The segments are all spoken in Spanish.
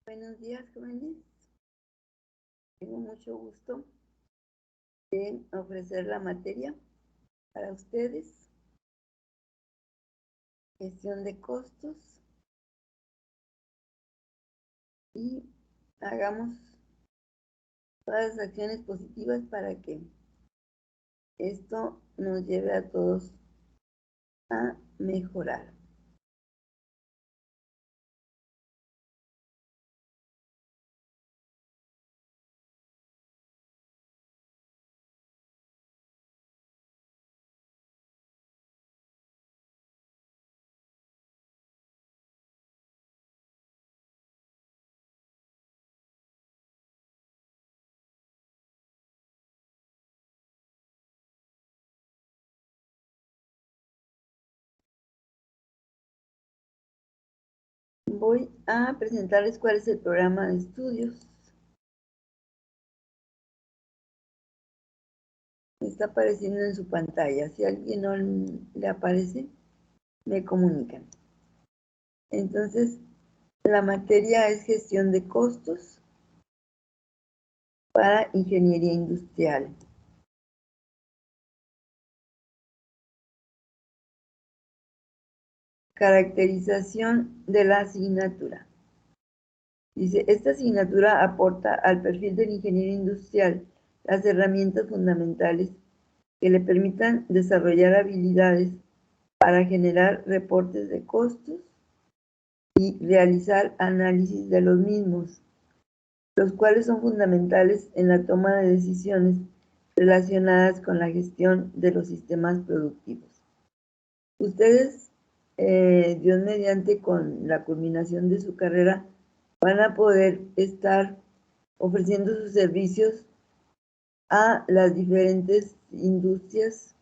Buenos días, jóvenes. Tengo mucho gusto de ofrecer la materia para ustedes. Gestión de costos. Y hagamos todas las acciones positivas para que esto nos lleve a todos a mejorar. Voy a presentarles cuál es el programa de estudios. Está apareciendo en su pantalla. Si a alguien no le aparece, me comunican. Entonces, la materia es gestión de costos para ingeniería industrial. Caracterización de la asignatura. Dice, esta asignatura aporta al perfil del ingeniero industrial las herramientas fundamentales que le permitan desarrollar habilidades para generar reportes de costos y realizar análisis de los mismos, los cuales son fundamentales en la toma de decisiones relacionadas con la gestión de los sistemas productivos. Ustedes, Dios mediante, con la culminación de su carrera, van a poder estar ofreciendo sus servicios a las diferentes industrias,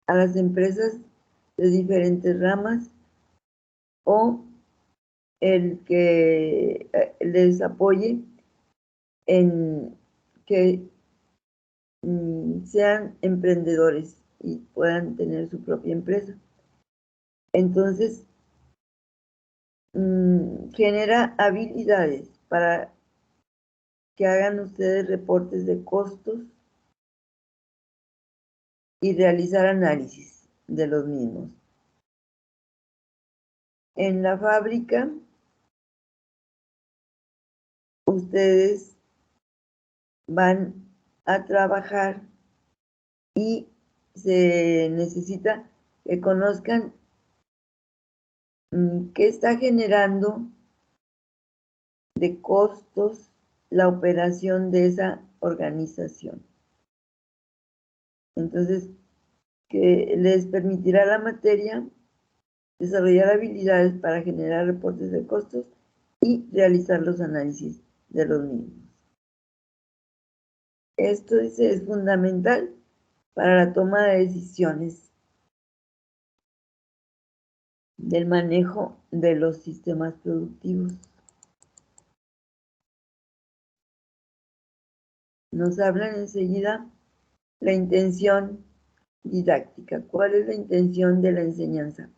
a las empresas de diferentes ramas, o el que les apoye en que sean emprendedores y puedan tener su propia empresa. Entonces, genera habilidades para que hagan ustedes reportes de costos y realizar análisis de los mismos. En la fábrica, ustedes van a trabajar y se necesita que conozcan qué está generando de costos la operación de esa organización. Entonces, que les permitirá la materia desarrollar habilidades para generar reportes de costos y realizar los análisis de los mismos. Esto es fundamental para la toma de decisiones del manejo de los sistemas productivos. Nos hablan enseguida la intención didáctica. ¿Cuál es la intención de la enseñanza?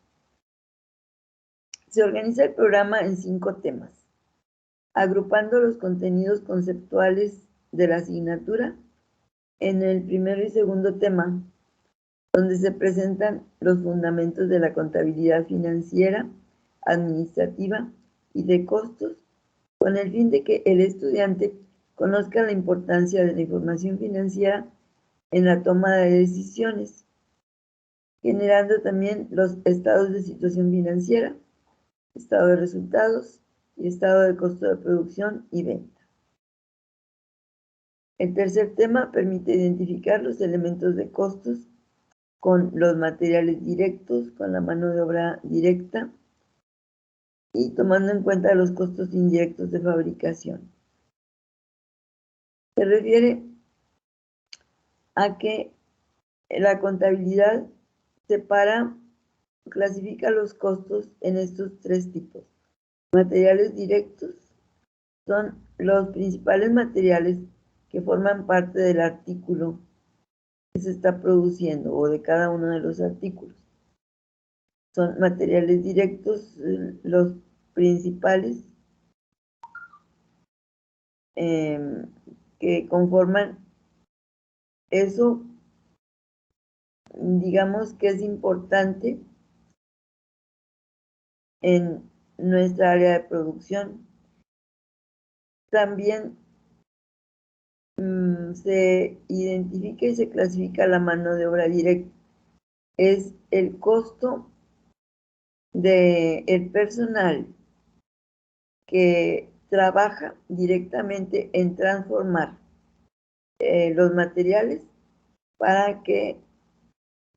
Se organiza el programa en 5 temas, agrupando los contenidos conceptuales de la asignatura en el primero y segundo tema, donde se presentan los fundamentos de la contabilidad financiera, administrativa y de costos, con el fin de que el estudiante conozca la importancia de la información financiera en la toma de decisiones, generando también los estados de situación financiera, estado de resultados y estado de costo de producción y venta. El tercer tema permite identificar los elementos de costos con los materiales directos, con la mano de obra directa y tomando en cuenta los costos indirectos de fabricación. Se refiere a que la contabilidad clasifica los costos en estos 3 tipos. Materiales directos son los principales materiales que forman parte del artículo que se está produciendo o de cada uno de los artículos. Son materiales directos los principales que conforman eso, digamos que es importante en nuestra área de producción. También se identifica y se clasifica la mano de obra directa. Es el costo del personal que trabaja directamente en transformar los materiales para que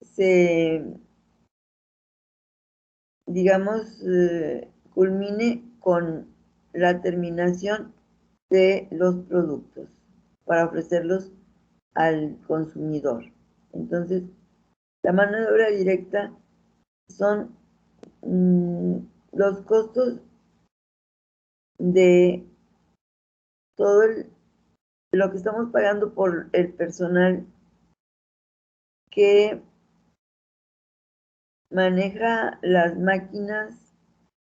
se, digamos, culmine con la terminación de los productos para ofrecerlos al consumidor. Entonces, la mano de obra directa son los costos de todo lo que estamos pagando por el personal que maneja las máquinas,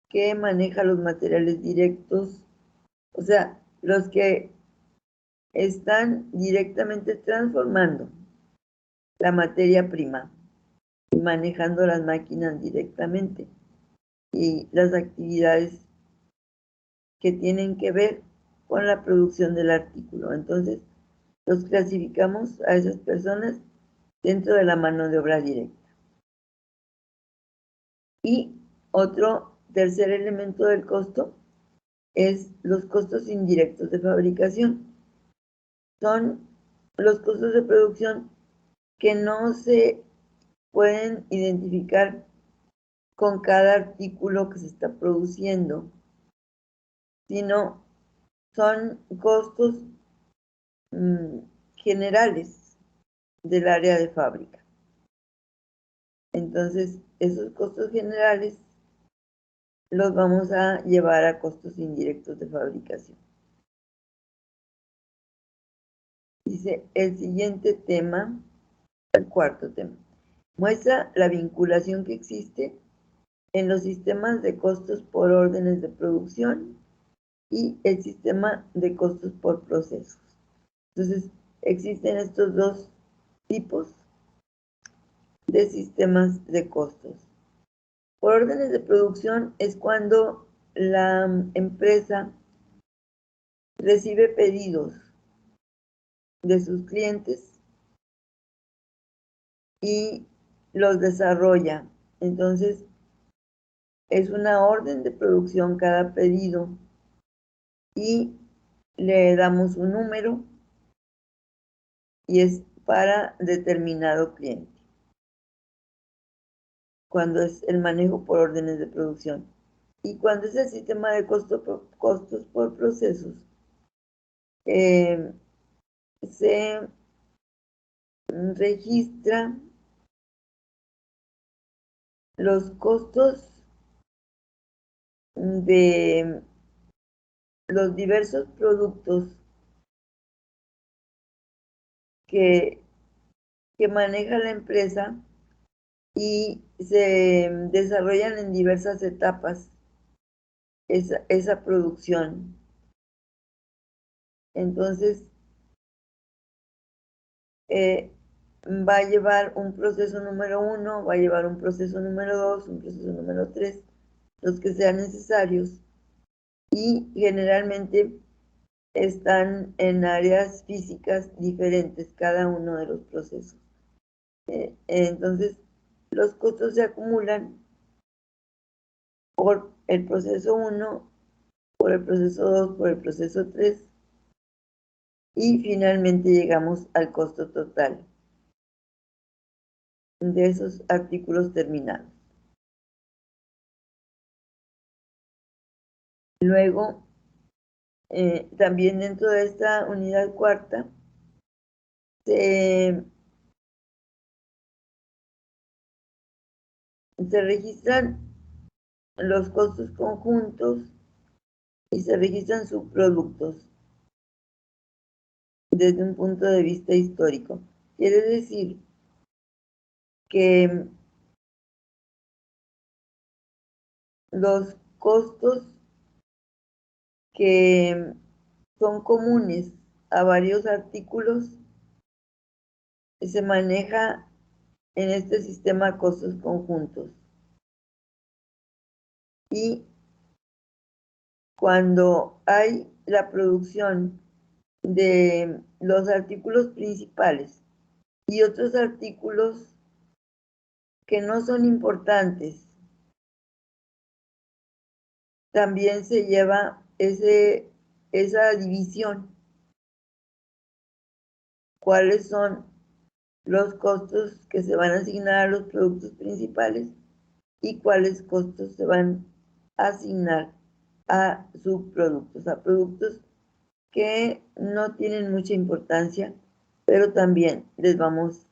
que maneja los materiales directos, o sea, los que están directamente transformando la materia prima y manejando las máquinas directamente y las actividades que tienen que ver con la producción del artículo. Entonces, los clasificamos a esas personas dentro de la mano de obra directa. Y otro tercer elemento del costo es los costos indirectos de fabricación. Son los costos de producción que no se pueden identificar con cada artículo que se está produciendo, sino son costos generales del área de fábrica. Entonces, esos costos generales los vamos a llevar a costos indirectos de fabricación. Dice el siguiente tema, el cuarto tema, muestra la vinculación que existe en los sistemas de costos por órdenes de producción y el sistema de costos por procesos. Entonces, existen estos dos tipos de sistemas de costos. Por órdenes de producción es cuando la empresa recibe pedidos de sus clientes y los desarrolla. Entonces, es una orden de producción cada pedido y le damos un número y es para determinado cliente, cuando es el manejo por órdenes de producción. Y cuando es el sistema de costos por procesos, se registra los costos de los diversos productos que maneja la empresa y se desarrollan en diversas etapas esa producción. Entonces, va a llevar un proceso número 1, va a llevar un proceso número 2, un proceso número 3, los que sean necesarios, y generalmente están en áreas físicas diferentes cada uno de los procesos. Entonces, los costos se acumulan por el proceso 1, por el proceso 2, por el proceso 3, y finalmente llegamos al costo total de esos artículos terminados. Luego, también dentro de esta unidad cuarta, se registran los costos conjuntos y se registran subproductos desde un punto de vista histórico. Quiere decir que los costos que son comunes a varios artículos, se maneja en este sistema costos conjuntos. Y cuando hay la producción de los artículos principales y otros artículos que no son importantes, también se lleva esa división. ¿Cuáles son los costos que se van a asignar a los productos principales y cuáles costos se van a asignar a subproductos, a productos que no tienen mucha importancia, pero también les vamos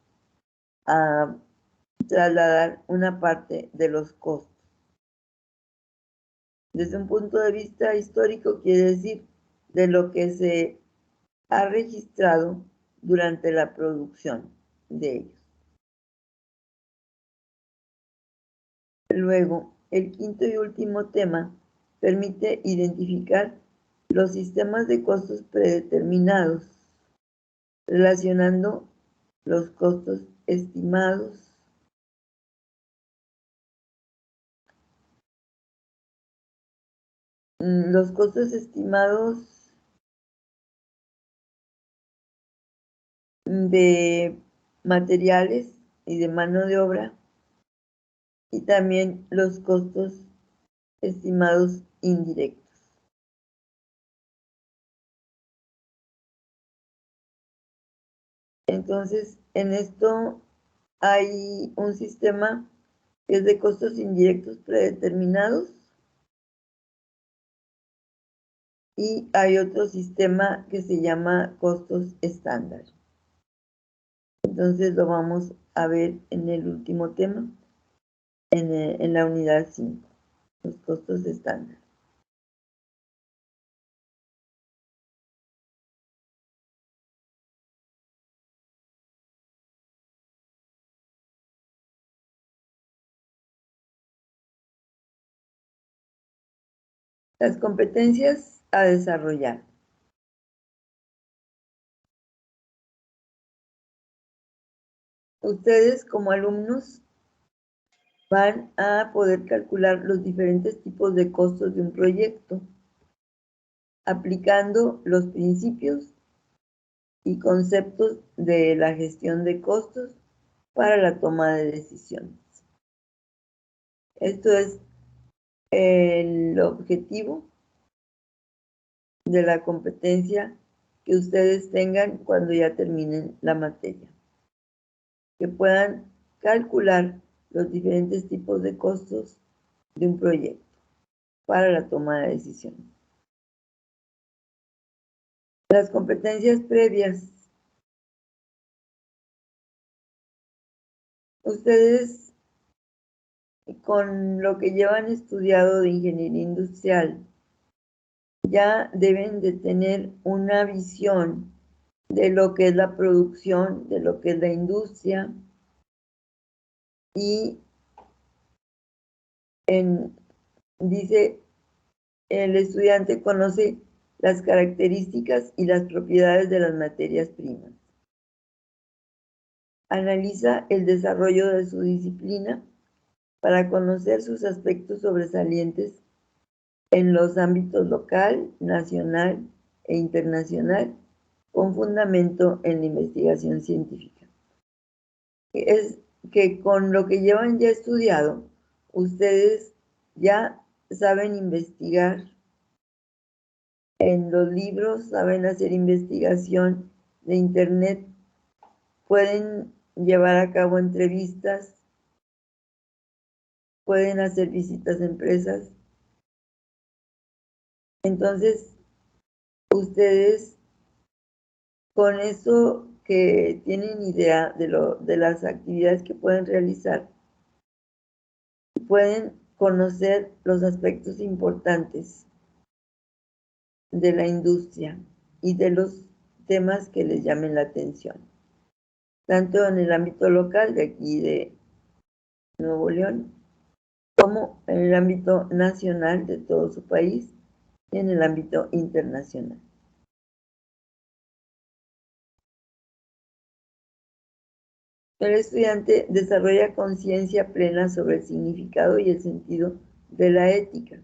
a trasladar una parte de los costos? Desde un punto de vista histórico, quiere decir de lo que se ha registrado durante la producción de ellos. Luego, el quinto y último tema permite identificar los sistemas de costos predeterminados, relacionando los costos estimados de materiales y de mano de obra, y también los costos estimados indirectos. Entonces, en esto hay un sistema que es de costos indirectos predeterminados y hay otro sistema que se llama costos estándar. Entonces lo vamos a ver en el último tema, en la unidad 5, los costos estándar. Las competencias a desarrollar. Ustedes como alumnos van a poder calcular los diferentes tipos de costos de un proyecto, aplicando los principios y conceptos de la gestión de costos para la toma de decisiones. Esto es el objetivo de la competencia que ustedes tengan cuando ya terminen la materia. Que puedan calcular los diferentes tipos de costos de un proyecto para la toma de decisiones. Las competencias previas. Ustedes, con lo que llevan estudiado de ingeniería industrial, ya deben de tener una visión de lo que es la producción, de lo que es la industria, y dice, el estudiante conoce las características y las propiedades de las materias primas. Analiza el desarrollo de su disciplina para conocer sus aspectos sobresalientes en los ámbitos local, nacional e internacional, con fundamento en la investigación científica. Es que con lo que llevan ya estudiado, ustedes ya saben investigar en los libros, saben hacer investigación de internet, pueden llevar a cabo entrevistas, pueden hacer visitas a empresas. Entonces, ustedes con eso que tienen idea de las actividades que pueden realizar, pueden conocer los aspectos importantes de la industria y de los temas que les llamen la atención, tanto en el ámbito local de aquí de Nuevo León, como en el ámbito nacional de todo su país y en el ámbito internacional. El estudiante desarrolla conciencia plena sobre el significado y el sentido de la ética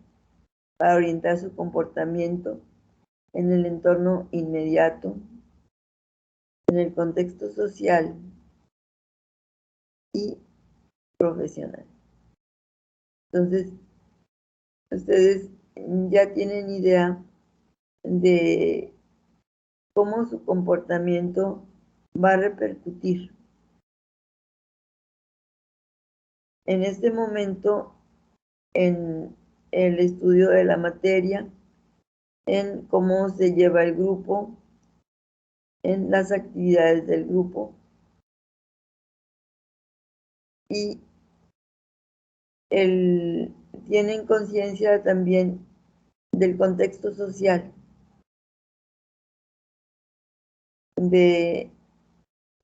para orientar su comportamiento en el entorno inmediato, en el contexto social y profesional. Entonces, ustedes ya tienen idea de cómo su comportamiento va a repercutir en este momento en el estudio de la materia, en cómo se lleva el grupo, en las actividades del grupo y tienen conciencia también del contexto social, de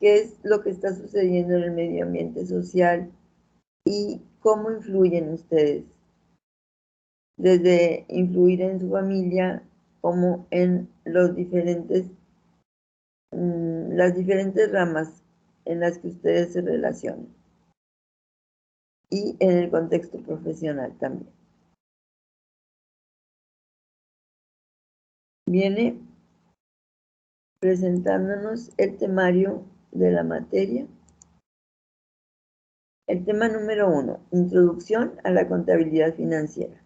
qué es lo que está sucediendo en el medio ambiente social y cómo influyen ustedes, desde influir en su familia como en las diferentes ramas en las que ustedes se relacionan y en el contexto profesional también. Viene presentándonos el temario de la materia. El tema número 1, Introducción a la contabilidad financiera.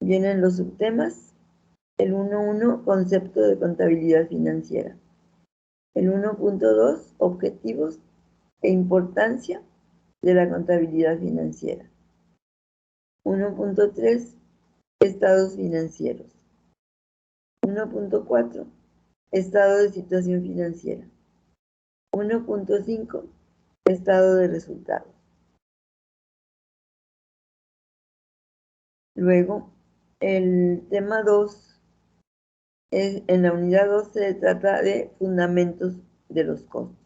Vienen los subtemas. El 1.1, Concepto de contabilidad financiera. El 1.2, Objetivos e importancia de la contabilidad financiera. 1.3, Estados financieros. 1.4, Estado de situación financiera. 1.5, Estado de resultados. Luego, el tema 2, en la unidad 2 se trata de fundamentos de los costos.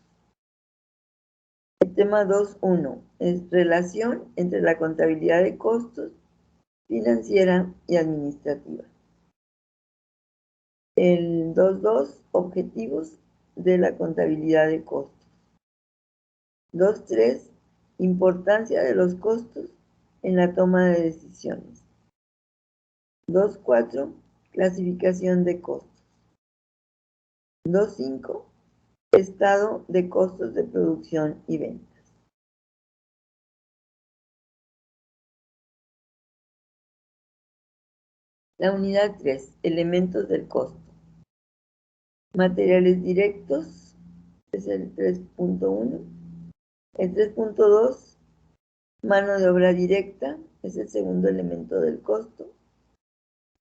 El tema 2.1 es relación entre la contabilidad de costos, financiera y administrativa. El 2.2, objetivos de la contabilidad de costos. 2.3, importancia de los costos en la toma de decisiones. 2.4, clasificación de costos. 2.5, estado de costos de producción y ventas. La unidad 3, elementos del costo. Materiales directos, es el 3.1. El 3.2, mano de obra directa, es el segundo elemento del costo.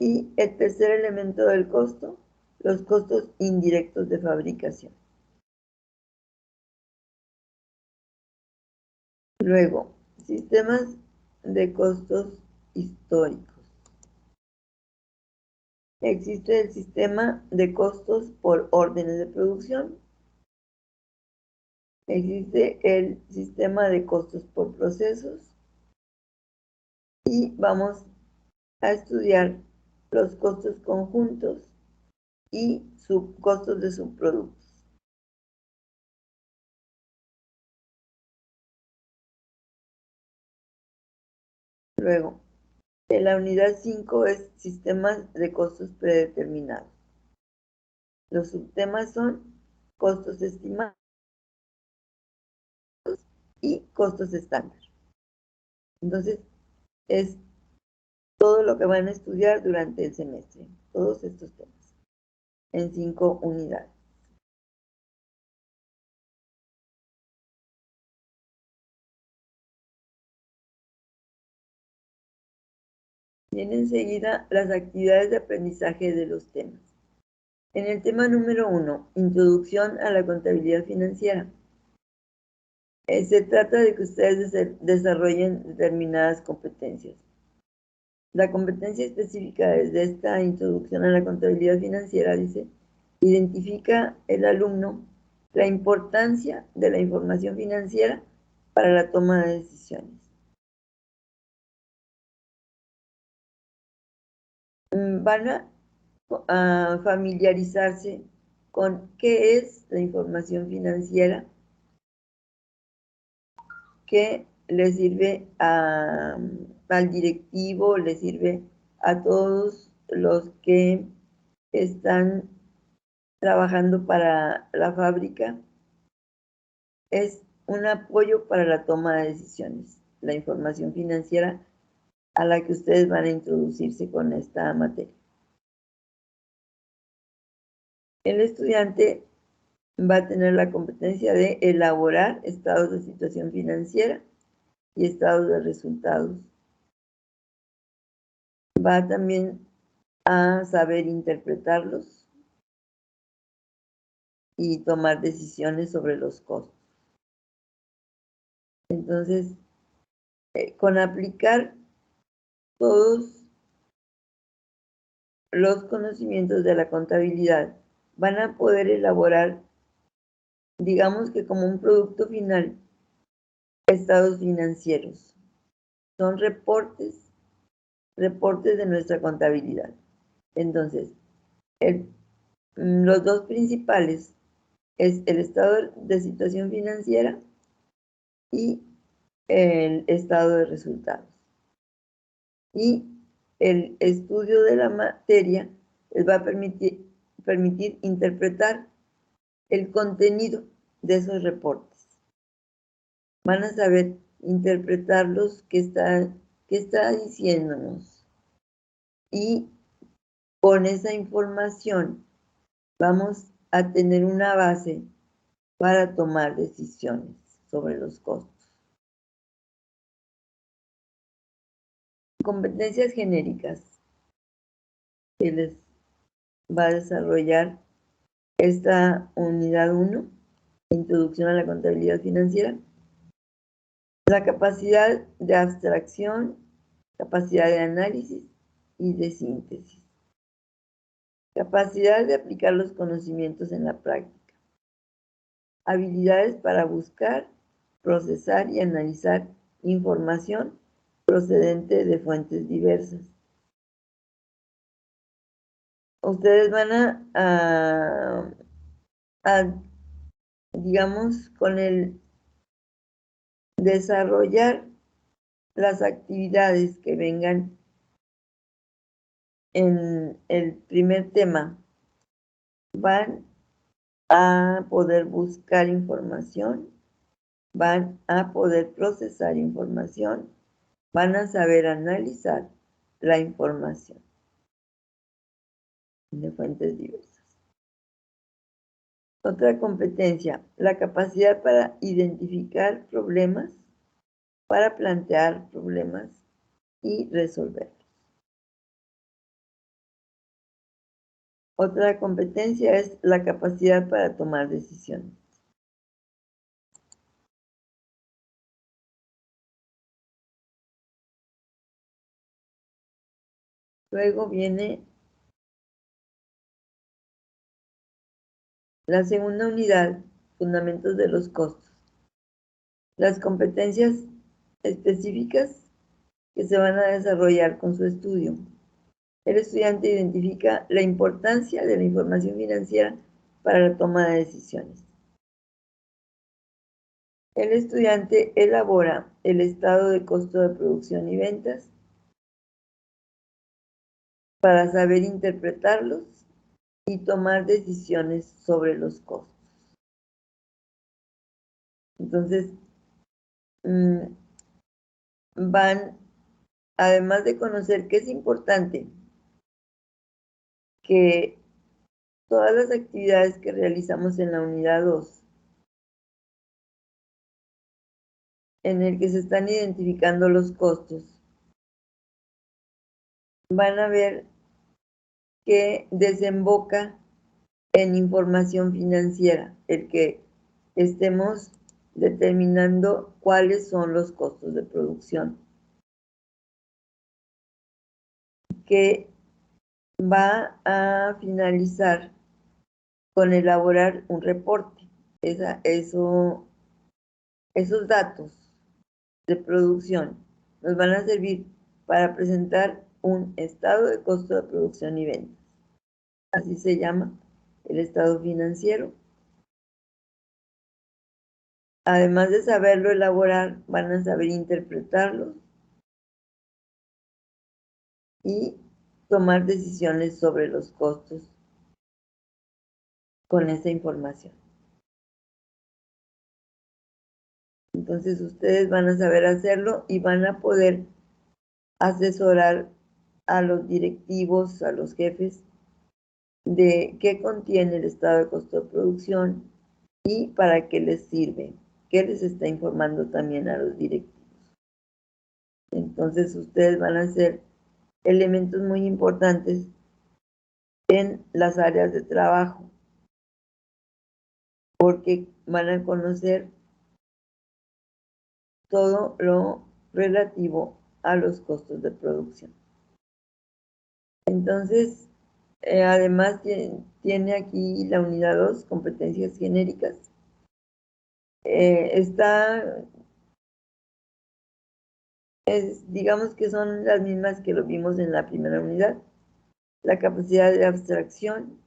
Y el tercer elemento del costo, los costos indirectos de fabricación. Luego, sistemas de costos históricos. Existe el sistema de costos por órdenes de producción. Existe el sistema de costos por procesos. Y vamos a estudiar los costos conjuntos y subcostos de subproductos. Luego, en la unidad 5 es sistemas de costos predeterminados. Los subtemas son costos estimados y costos estándar. Entonces, es todo lo que van a estudiar durante el semestre, todos estos temas, en 5 unidades. Vienen enseguida las actividades de aprendizaje de los temas. En el tema número 1, Introducción a la contabilidad financiera. Se trata de que ustedes desarrollen determinadas competencias. La competencia específica de esta introducción a la contabilidad financiera dice, identifica el alumno la importancia de la información financiera para la toma de decisiones. Van a familiarizarse con qué es la información financiera que le sirve al directivo, le sirve a todos los que están trabajando para la fábrica. Es un apoyo para la toma de decisiones, la información financiera a la que ustedes van a introducirse con esta materia. El estudiante va a tener la competencia de elaborar estados de situación financiera y estados de resultados. Va también a saber interpretarlos y tomar decisiones sobre los costos. Entonces, con aplicar todos los conocimientos de la contabilidad, van a poder elaborar, digamos que como un producto final, estados financieros. Son reportes de nuestra contabilidad. Entonces, los dos principales es el estado de situación financiera y el estado de resultados. Y el estudio de la materia les va a permitir interpretar el contenido de esos reportes. Van a saber interpretarlos, qué está diciéndonos. Y con esa información vamos a tener una base para tomar decisiones sobre los costos. Competencias genéricas que les va a desarrollar esta unidad 1, Introducción a la Contabilidad Financiera. La capacidad de abstracción, capacidad de análisis y de síntesis. Capacidad de aplicar los conocimientos en la práctica. Habilidades para buscar, procesar y analizar información procedente de fuentes diversas. Ustedes van digamos, con el desarrollar las actividades que vengan en el primer tema, van a poder buscar información, van a poder procesar información, van a saber analizar la información de fuentes diversas. Otra competencia, la capacidad para identificar problemas, para plantear problemas y resolverlos. Otra competencia es la capacidad para tomar decisiones. Luego viene la segunda unidad, fundamentos de los costos. Las competencias específicas que se van a desarrollar con su estudio. El estudiante identifica la importancia de la información financiera para la toma de decisiones. El estudiante elabora el estado de costo de producción y ventas para saber interpretarlos y tomar decisiones sobre los costos. Entonces, van, además de conocer que es importante que todas las actividades que realizamos en la unidad 2, en el que se están identificando los costos, van a ver que desemboca en información financiera, el que estemos determinando cuáles son los costos de producción, que va a finalizar con elaborar un reporte. Esos datos de producción nos van a servir para presentar un estado de costo de producción y ventas. Así se llama el estado financiero. Además de saberlo elaborar, van a saber interpretarlo y tomar decisiones sobre los costos con esa información. Entonces ustedes van a saber hacerlo y van a poder asesorar a los directivos, a los jefes, de qué contiene el estado de costo de producción y para qué les sirve, qué les está informando también a los directivos. Entonces ustedes van a ser elementos muy importantes en las áreas de trabajo, porque van a conocer todo lo relativo a los costos de producción. Entonces, además tiene aquí la unidad 2, competencias genéricas. Digamos que son las mismas que lo vimos en la primera unidad. La capacidad de abstracción,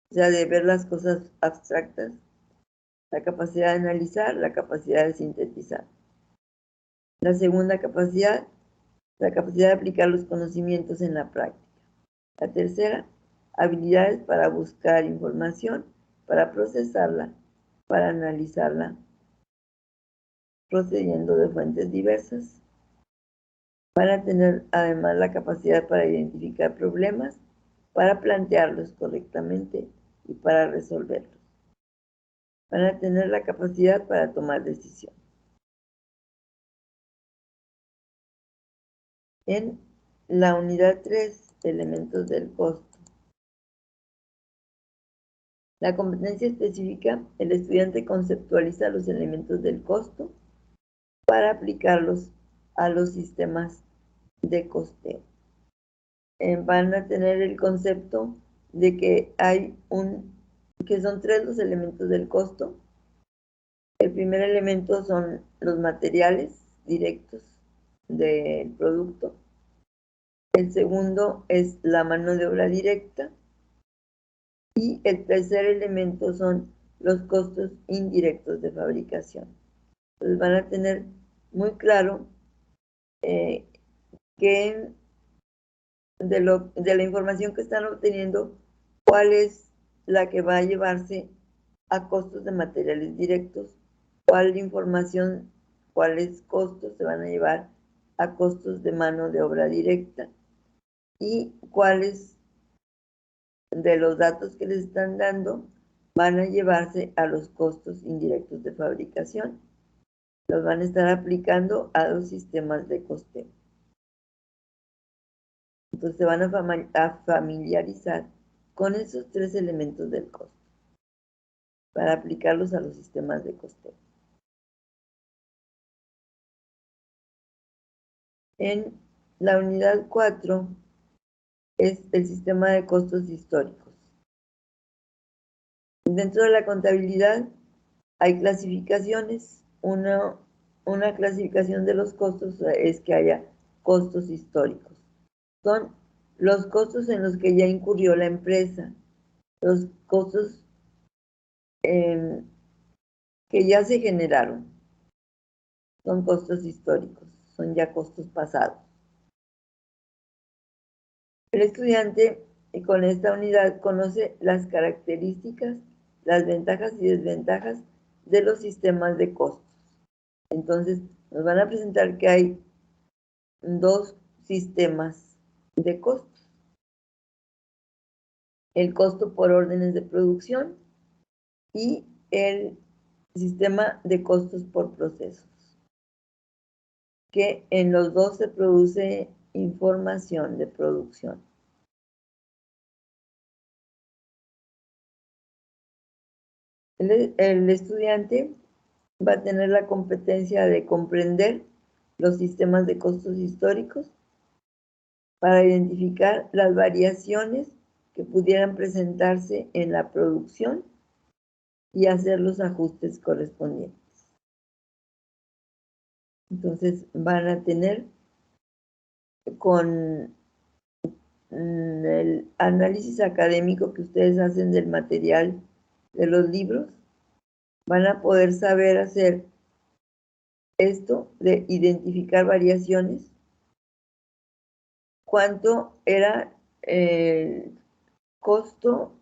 o sea, de ver las cosas abstractas, la capacidad de analizar, la capacidad de sintetizar. La segunda capacidad, la capacidad de aplicar los conocimientos en la práctica. La tercera, habilidades para buscar información, para procesarla, para analizarla, procediendo de fuentes diversas. Van a tener además la capacidad para identificar problemas, para plantearlos correctamente y para resolverlos. Van a tener la capacidad para tomar decisiones. En la unidad 3, elementos del costo. La competencia específica, el estudiante conceptualiza los elementos del costo para aplicarlos a los sistemas de costeo. Van a tener el concepto de que que son 3 los elementos del costo. El primer elemento son los materiales directos del producto. El segundo es la mano de obra directa. Y el tercer elemento son los costos indirectos de fabricación. Entonces van a tener muy claro que de la información que están obteniendo, cuál es la que va a llevarse a costos de materiales directos, cuál información, cuáles costos se van a llevar a costos de mano de obra directa y cuáles de los datos que les están dando van a llevarse a los costos indirectos de fabricación. Los van a estar aplicando a los sistemas de costeo. Entonces se van a familiarizar con esos 3 elementos del costo para aplicarlos a los sistemas de costeo. En la unidad 4 es el sistema de costos históricos. Dentro de la contabilidad hay clasificaciones. Una clasificación de los costos es que haya costos históricos. Son los costos en los que ya incurrió la empresa, los costos que ya se generaron. Son costos históricos, son ya costos pasados. El estudiante con esta unidad conoce las características, las ventajas y desventajas de los sistemas de costos. Entonces, nos van a presentar que hay 2 sistemas de costos. El costo por órdenes de producción y el sistema de costos por procesos, que en los 2 se produce información de producción. El estudiante va a tener la competencia de comprender los sistemas de costos históricos para identificar las variaciones que pudieran presentarse en la producción y hacer los ajustes correspondientes. Entonces van a tener con el análisis académico que ustedes hacen del material de los libros, van a poder saber hacer esto de identificar variaciones, cuánto era el costo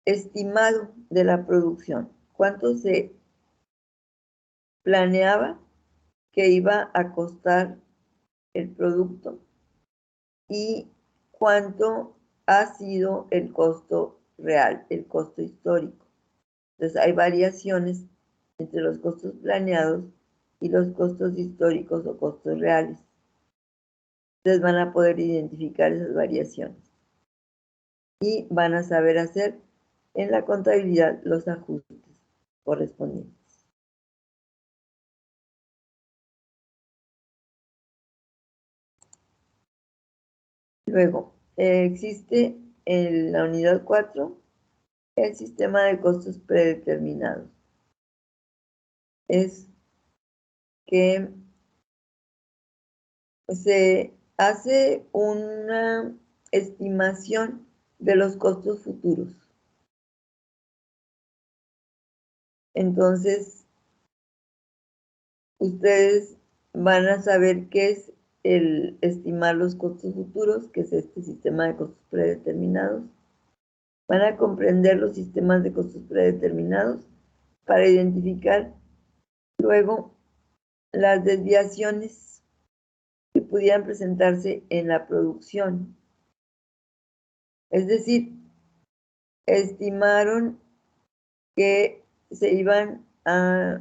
estimado de la producción, cuánto se planeaba que iba a costar el producto y cuánto ha sido el costo real, el costo histórico. Entonces hay variaciones entre los costos planeados y los costos históricos o costos reales. Ustedes van a poder identificar esas variaciones y van a saber hacer en la contabilidad los ajustes correspondientes. Luego, existe en la unidad 4 el sistema de costos predeterminados. Es que se hace una estimación de los costos futuros. Entonces, ustedes van a saber qué es el estimar los costos futuros, que es este sistema de costos predeterminados. Van a comprender los sistemas de costos predeterminados para identificar luego las desviaciones que pudieran presentarse en la producción. Es decir, estimaron que se iban a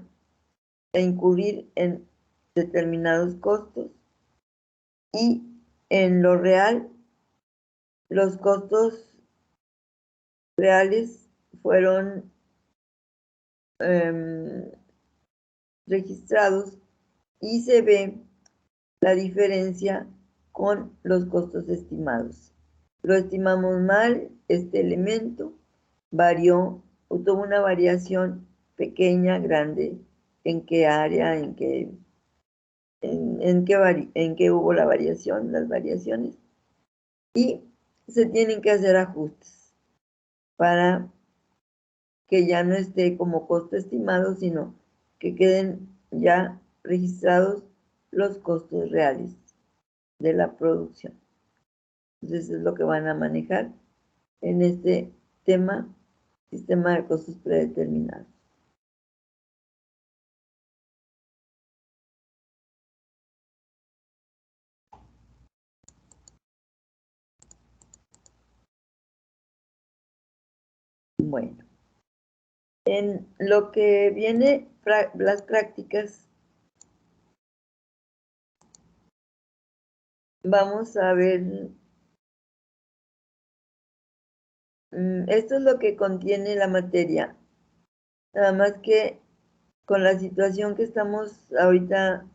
incurrir en determinados costos y en lo real, los costos reales fueron registrados y se ve la diferencia con los costos estimados. Lo estimamos mal, este elemento varió o tuvo una variación pequeña, grande, en qué área, en qué hubo la variación, las variaciones, y se tienen que hacer ajustes para que ya no esté como costo estimado, sino que queden ya registrados los costos reales de la producción. Entonces es lo que van a manejar en este tema, sistema de costos predeterminados. Bueno, en lo que viene las prácticas, vamos a ver, esto es lo que contiene la materia, nada más que con la situación que estamos ahorita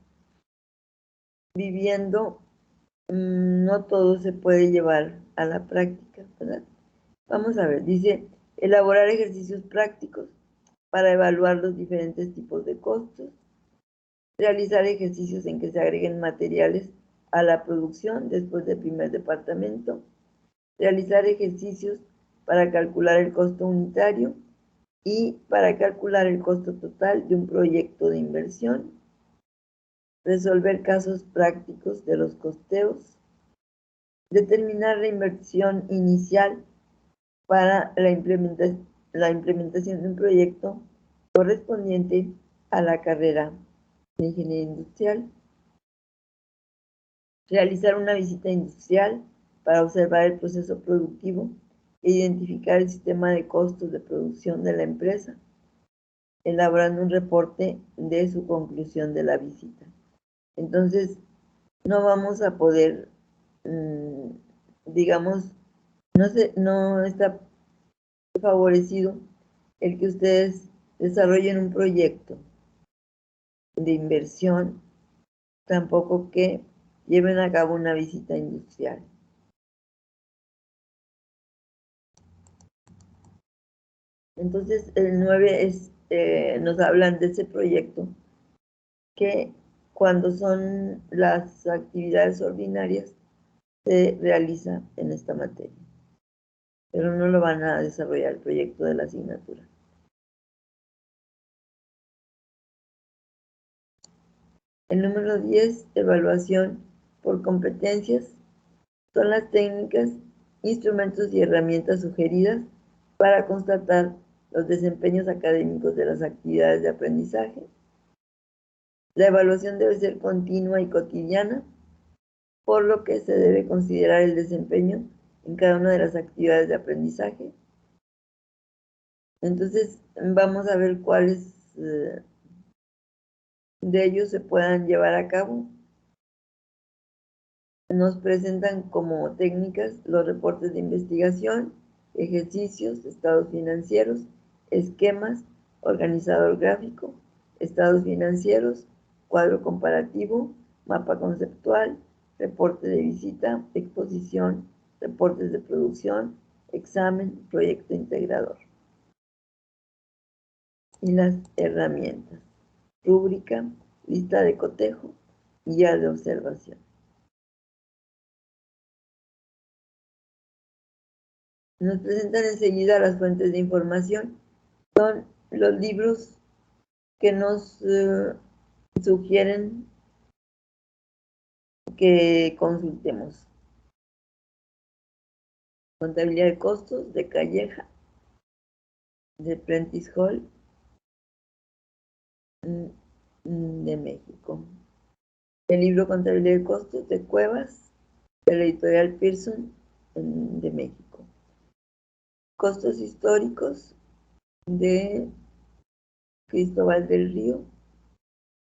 viviendo, no todo se puede llevar a la práctica, ¿verdad? Vamos a ver, dice, elaborar ejercicios prácticos para evaluar los diferentes tipos de costos, realizar ejercicios en que se agreguen materiales a la producción después del primer departamento, realizar ejercicios para calcular el costo unitario y para calcular el costo total de un proyecto de inversión, resolver casos prácticos de los costeos, determinar la inversión inicial para la implementación de un proyecto correspondiente a la carrera de ingeniería industrial, realizar una visita industrial para observar el proceso productivo e identificar el sistema de costos de producción de la empresa, elaborando un reporte de su conclusión de la visita. Entonces, no vamos a poder, digamos, no está favorecido el que ustedes desarrollen un proyecto de inversión, tampoco que lleven a cabo una visita industrial. Entonces, el 9 es, nos hablan de ese proyecto que cuando son las actividades ordinarias se realiza en esta materia, pero no lo van a desarrollar el proyecto de la asignatura. El número 10, evaluación por competencias, son las técnicas, instrumentos y herramientas sugeridas para constatar los desempeños académicos de las actividades de aprendizaje. La evaluación debe ser continua y cotidiana, por lo que se debe considerar el desempeño en cada una de las actividades de aprendizaje. Entonces, vamos a ver cuáles de ellos se puedan llevar a cabo. Nos presentan como técnicas los reportes de investigación, ejercicios, estados financieros, esquemas, organizador gráfico, estados financieros, cuadro comparativo, mapa conceptual, reporte de visita, exposición, reportes de producción, examen, proyecto integrador. Y las herramientas: rúbrica, lista de cotejo, guía de observación. Nos presentan enseguida las fuentes de información. Son los libros que nos sugieren que consultemos. Contabilidad de costos, de Calleja, de Prentice Hall, de México. El libro Contabilidad de costos, de Cuevas, de la editorial Pearson, de México. Costos históricos, de Cristóbal del Río,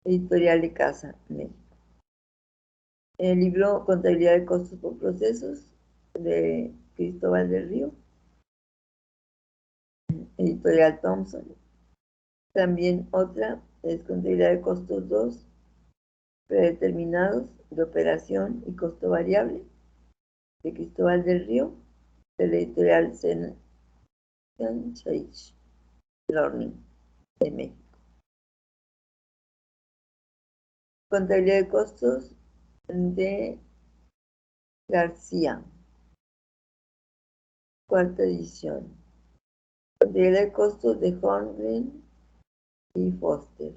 editorial de Casa, México. El libro Contabilidad de costos por procesos, de Cristóbal del Río, editorial Thomson. También otra es Contabilidad de costos 2, predeterminados, de operación y costo variable, de Cristóbal del Río, de la editorial Sensei Learning, de México. Contabilidad de costos, de García, cuarta edición. Contabilidad de costos, de Holmgren y Foster,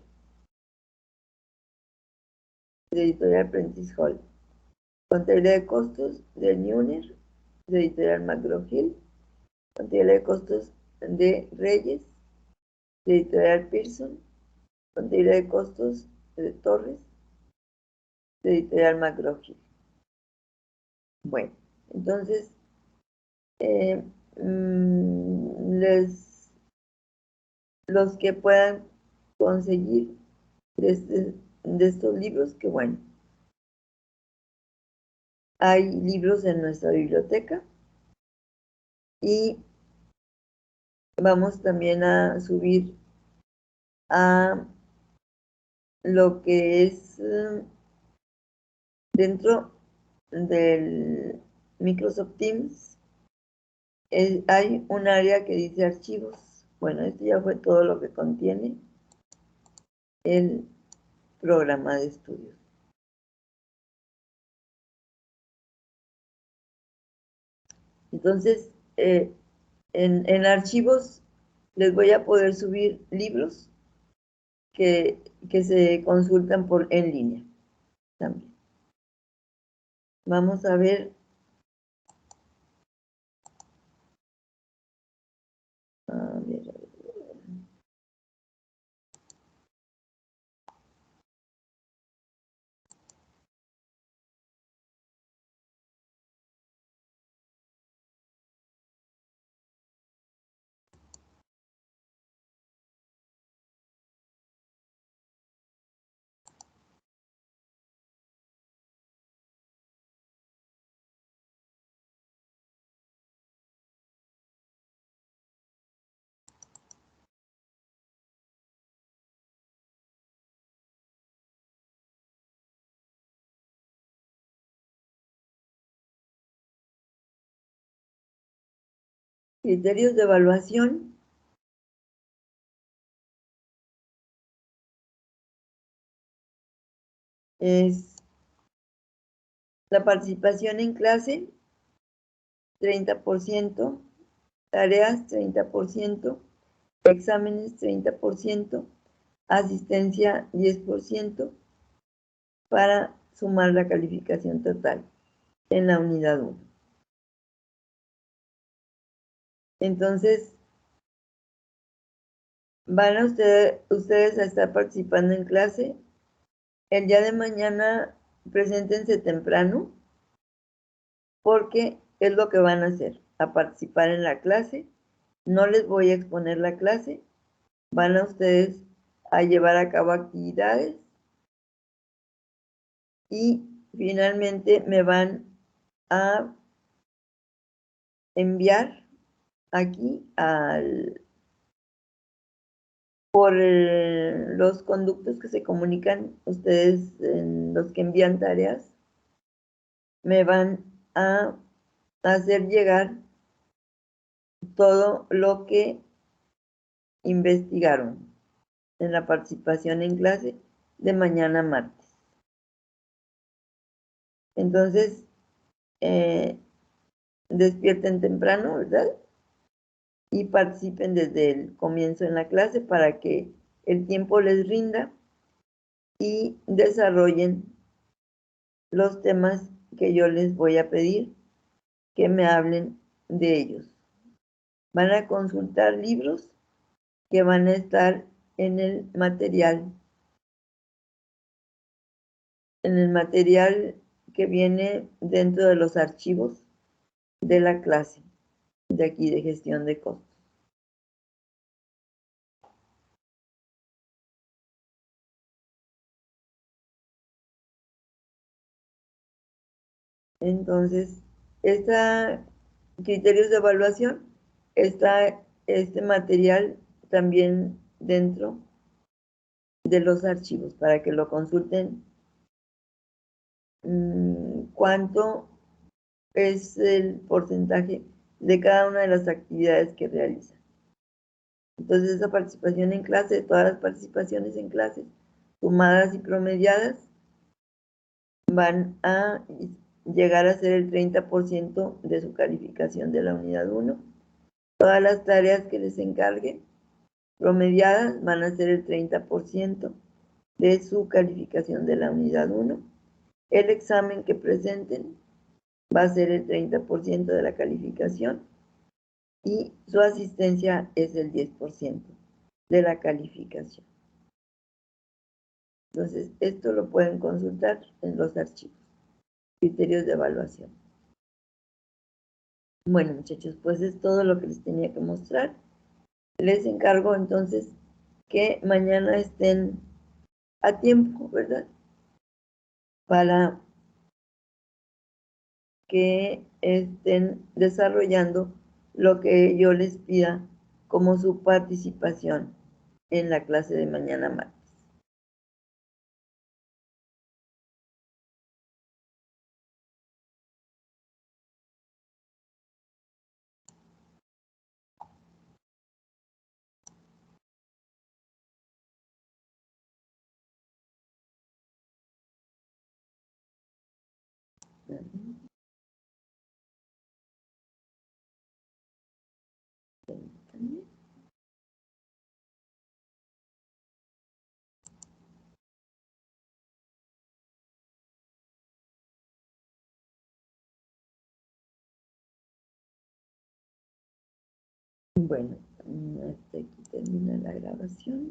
de editorial Prentice Hall. Contabilidad de costos, de Neuner, de editorial McGraw-Hill. Contabilidad de costos, de Reyes, de editorial Pearson. Contabilidad de costos, de Torres, de editorial McGraw-Hill. Bueno, entonces, los que puedan conseguir de estos libros, que bueno, hay libros en nuestra biblioteca y vamos también a subir a lo que es dentro del Microsoft Teams. Hay un área que dice archivos. Bueno, esto ya fue todo lo que contiene el programa de estudios. Entonces, en archivos les voy a poder subir libros que se consultan en línea también. Vamos a ver. A ver. Criterios de evaluación. Es La participación en clase, 30%, tareas, 30%, exámenes, 30%, asistencia, 10%, para sumar la calificación total en la unidad 1. Entonces, van a ustedes a estar participando en clase. El día de mañana preséntense temprano, porque es lo que van a hacer, a participar en la clase. No les voy a exponer la clase, van a ustedes a llevar a cabo actividades y finalmente me van a enviar aquí por los conductos que se comunican ustedes, en los que envían tareas, me van a hacer llegar todo lo que investigaron en la participación en clase de mañana martes. Entonces, despierten temprano, ¿verdad? Y participen desde el comienzo en la clase para que el tiempo les rinda y desarrollen los temas que yo les voy a pedir que me hablen de ellos. Van a consultar libros que van a estar en el material que viene dentro de los archivos de la clase de aquí de gestión de costos. Entonces, criterios de evaluación, está este material también dentro de los archivos para que lo consulten. Cuánto es el porcentaje de cada una de las actividades que realizan. Entonces, esa participación en clase, todas las participaciones en clases, sumadas y promediadas, van a llegar a ser el 30% de su calificación de la unidad 1. Todas las tareas que les encarguen, promediadas, van a ser el 30% de su calificación de la unidad 1. El examen que presenten va a ser el 30% de la calificación y su asistencia es el 10% de la calificación. Entonces, esto lo pueden consultar en los archivos, criterios de evaluación. Bueno, muchachos, pues es todo lo que les tenía que mostrar. Les encargo entonces que mañana estén a tiempo, ¿verdad? Para que estén desarrollando lo que yo les pida como su participación en la clase de mañana martes. Bueno, hasta aquí termina la grabación.